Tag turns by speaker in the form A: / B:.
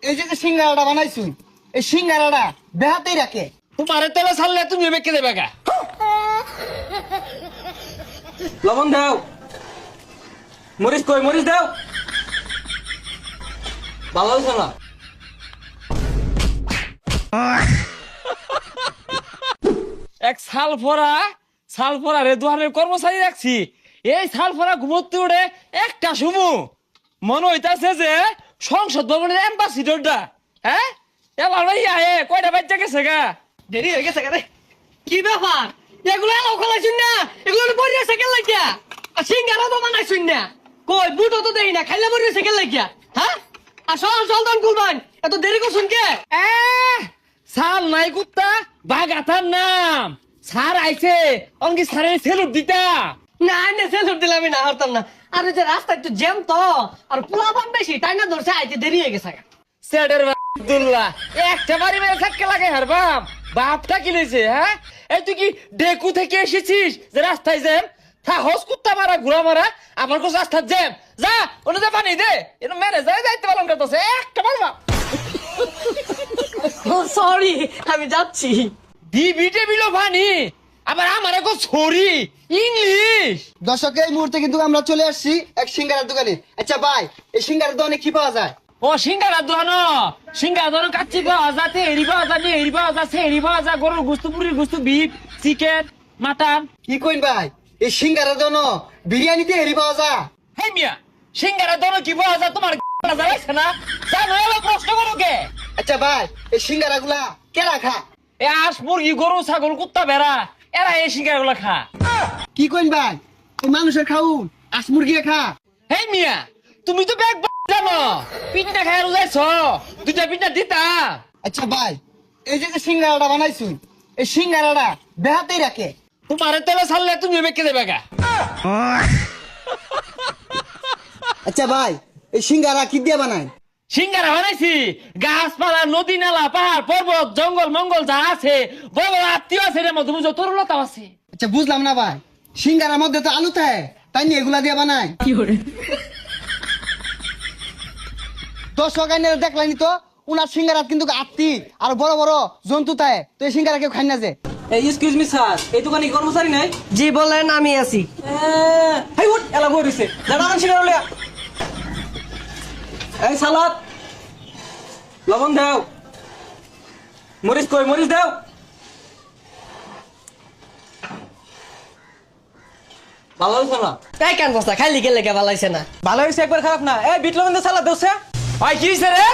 A: এই যে সিঙ্গারাটা বানাইছুন, এই সিঙ্গারাটা বেহাতেই রাখে।
B: তোমার তেলে ছাড়লে তুমি বেঁকে দেবে গা।
C: লবণ দাও, মরিচ কই, মরিচ দাও। ভালো হয়েছে না?
B: এক সালফরা রে দোকানের কর্মচারী রাখছি। এই সালফরা ঘুমোতে উঠে একটা সুমু মনে হইতাছে যে সংসদ ভবনের অ্যাম্বাসিডরটা। হ্যাঁ, এবার ভাই আয়ে কয়টা বাচ্চা গেছে গা।
D: দেরি হয়ে গেছে রে। কি ব্যাপার? এগুলো এলাও খালাইছুন না, এগুলো পড়ে আছে কেন লাগিয়া? আর সিঙ্গারা তো বানাইছুন না, কই বুটো তো দেই না, খাইলে পড়ে আছে কেন লাগিয়া? হ্যাঁ, আর চল দান কুলবান, এত দেরি করছুন কে?
B: সাল নাই কুত্তা বাগাতার নাম সার আইছে অনকি সারে সেলুট দিতা।
D: না না সেলুট দিলাম না, হরতাম না। আর ওই যে রাস্তা একটু জ্যাম তো, আর পোলাপান বেশি তাই না, ধরছে আইতে দেরি হয়ে গেছে।
B: সেডের আব্দুল্লাহ একটা বাড়ি মেরে থাকতে লাগে। হার বাপটা কি লইছে? হ্যাঁ, এই তুই কি ডেকু থেকে এসেছিস যে রাস্তায় জ্যাম? সাহস কুত্তা মারা ঘুরা মারা আমার কাছে রাস্তার জ্যাম। যা ওনে যা পানি দে, এটা মেরে যায় যাইতে পারলাম করতেছে একটা মারবা।
D: সরি, আমি যাচ্ছি।
B: দিবি টেবিলও পানি আবার আমার এখন সরি ইংলিশ।
A: দর্শক, এই মুহূর্তে কিন্তু আমরা চলে আসছি এক সিঙ্গারার দোকানে। আচ্ছা ভাই, এই সিঙ্গারার দোকানে কি পাওয়া যায়?
B: ও সিঙ্গারা দোকান, সিঙ্গারা দোকান কাচ্চি পাওয়া যাতে এরি পাওয়া যাবে, এরি পাওয়া যাচ্ছে, এরি পাওয়া যায়, গরুর গুস্তু, পুরির গুস্তু, বিফ, চিকেন, মাটন।
A: কি কইন ভাই, এই সিঙ্গারার দোকানে বিরিয়ানিতে হেরি পাওয়া যায়?
B: হে মিয়া, সিঙ্গারা দোকান কি পাওয়া যায় তোমার জানাইছে না? জানো এলো প্রশ্ন করো কে?
A: আচ্ছা ভাই, এই সিঙ্গারা গুলা কে রাখা?
B: এ আস মুরগি, গরু, ছাগল, কুত্তা, ভেড়া এরা এই সিঙ্গারা গুলা খা।
A: কি কইন ভাই, ওই মানুষের খাউন আস মুরগি খা?
B: হে মিয়া, তুমি তো ব্যাগ জানো, পিঠা খাই রুজাইছ, দুইটা পিঠা দিতা।
A: আচ্ছা ভাই, এই যে সিঙ্গারাটা বানাইছুন, এই সিঙ্গারাটা বেহাতেই রাখে।
B: তোমার তেলে ছাড়লে তুমি বেঁকে দেবে গা।
A: আচ্ছা ভাই, এই সিঙ্গারা কি দিয়ে বানায়?
B: সিঙ্গারা বানাইছি গাছপালা, নদী, নালা, পাহাড়, পর্বত, জঙ্গল মঙ্গল যা আছে, বড় বড় আত্মীয় আছে, রে মধ্যে বুঝো তরুলতাও আছে।
A: আচ্ছা বুঝলাম না ভাই, সিঙ্গারার মধ্যে তো আলু থাকে, তাই নিয়ে এগুলা দিয়ে বানায়? দর্শক আইনের দেখলানি তো, উনার সিঙ্গারা কিন্তু আত্মি আর বড় বড় জন্তু থাকে, তো এই সিঙ্গারা কেউ খাই না যে।
C: এক্সকিউজ মি স্যার, এই দোকানে কর্মচারী নাই?
D: জি বলেন, আমি আছি।
C: হাই উঠ, এলা বই রইছে। দাঁড়ান সিঙ্গারা লইয়া। এই সালাদ, লবণ দাও, মরিচ কই, মরিচ দাও। ভালো হয়েছে না?
D: তাই কেন বস্তা খাইলি গেলে কে ভালাইছে না?
C: ভালো হয়েছে, একবার খারাপ না। এই বিট লবণ দিয়ে সালাদ দোছে।
B: ভাই কি হইছে রে?